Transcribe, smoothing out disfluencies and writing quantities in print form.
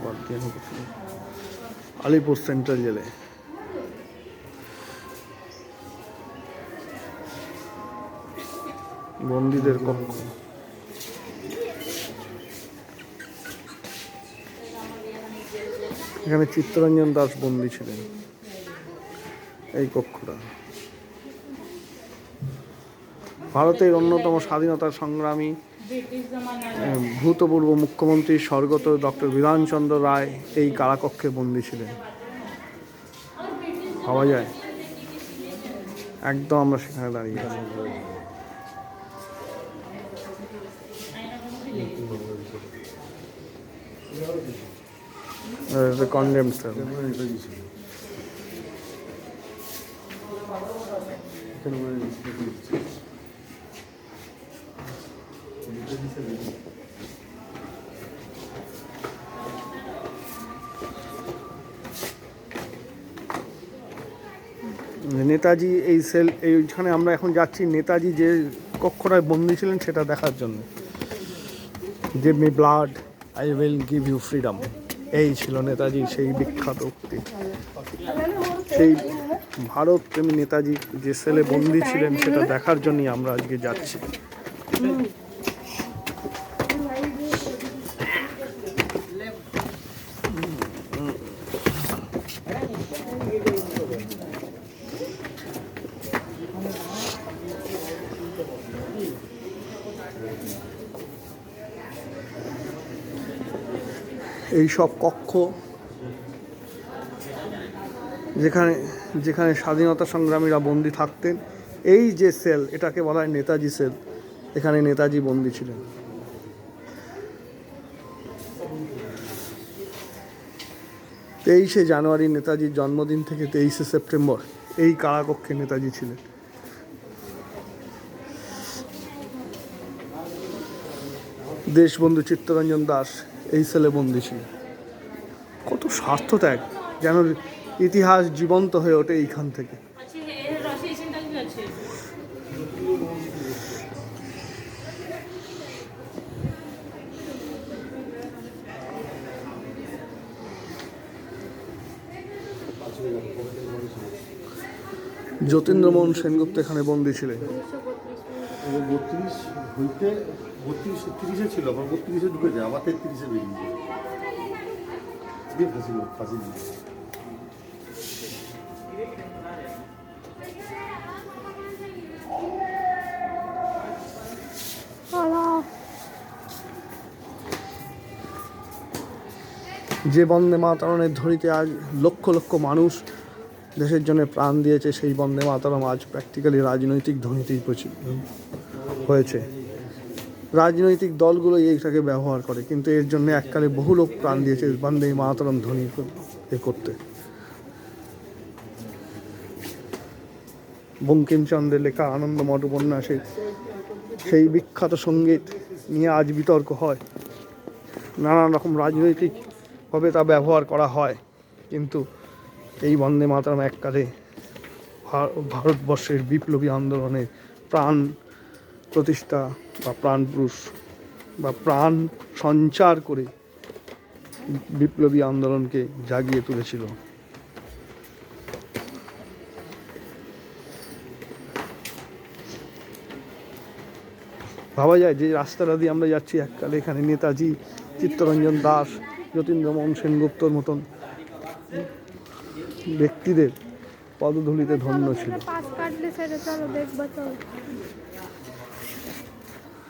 বাদ দিয়ে আলিপুর সেন্ট্রাল জেলে বন্দীদের কক্ষ। এখানে চিত্তরঞ্জন দাস বন্দী ছিলেন। এই কক্ষটা ভারতের অন্যতম স্বাধীনতা সংগ্রামী ভূতপূর্ব মুখ্যমন্ত্রী স্বর্গত ডক্টর বিধানচন্দ্র রায় এই কারাকক্ষে বন্দী ছিলেন। পাওয়া যায় একদম আমরা সেখানে দাঁড়িয়ে আছি। Condemned sell. নেতাজি এই সেল এইখানে আমরা এখন যাচ্ছি নেতাজি যে কক্ষটায় বন্দী ছিলেন সেটা দেখার জন্য। Give me blood I will give you freedom, এই ছিল নেতাজির সেই বিখ্যাত উক্তি। সেই ভারত প্রেমী নেতাজি যে সেলে বন্দী ছিলেন সেটা দেখার জন্যই আমরা আজকে যাচ্ছি। এই সব কক্ষ যেখানে যেখানে স্বাধীনতা সংগ্রামীরা বন্দী থাকতেন, এই যে সেল এটাকে বলা হয় নেতাজি সেল। এখানে নেতাজি বন্দী ছিলেন। 23শে জানুয়ারি নেতাজির জন্মদিন থেকে 23শে সেপ্টেম্বর এই কারাকক্ষে নেতাজি ছিলেন। দেশবন্ধু চিত্তরঞ্জন দাস এই সেলে বন্দী ছিলেন। কত স্বার্থত্যাগ, যেন ইতিহাস জীবন্ত হয়ে ওঠে এইখান থেকে। যতীন্দ্রমোহন সেনগুপ্ত এখানে বন্দী ছিলেন। 32 হইতে 30-এ ছিল, আবার 32-এ ঢুকে যায়, আবার 33-এ বেরিয়ে ফাঁসি দিয়ে। যে বন্দে মাতরমের ধ্বনিতে আজ লক্ষ লক্ষ মানুষ দেশের জন্য প্রাণ দিয়েছে, সেই বন্দে মাতরম আজ প্র্যাকটিক্যালি রাজনৈতিক ধ্বনিতেই হয়েছে। রাজনৈতিক দলগুলো এইটাকে ব্যবহার করে, কিন্তু এর জন্য এককালে বহু লোক প্রাণ দিয়েছে বন্দে মাতরম ধ্বনি করতে। বঙ্কিমচন্দ্রের লেখা আনন্দমঠ উপন্যাসে সেই বিখ্যাত সঙ্গীত নিয়ে আজ বিতর্ক হয়। নানান রকম রাজনৈতিকভাবে তা ব্যবহার করা হয়, কিন্তু এই বন্দে মাতরম এককালে ভারতবর্ষের বিপ্লবী আন্দোলনের প্রাণ প্রতিষ্ঠা বা প্রাণপুরুষ বা প্রাণ সঞ্চার করে বিপ্লবী আন্দোলনকে জাগিয়ে তুলেছিল। ভাবা যায় যে রাস্তাটা দিয়ে আমরা যাচ্ছি, এককালে এখানে নেতাজি, চিত্তরঞ্জন দাস, যতীন্দ্রমোহন সেনগুপ্তর মতন ব্যক্তিদের পদধূলিতে ধন্য ছিল।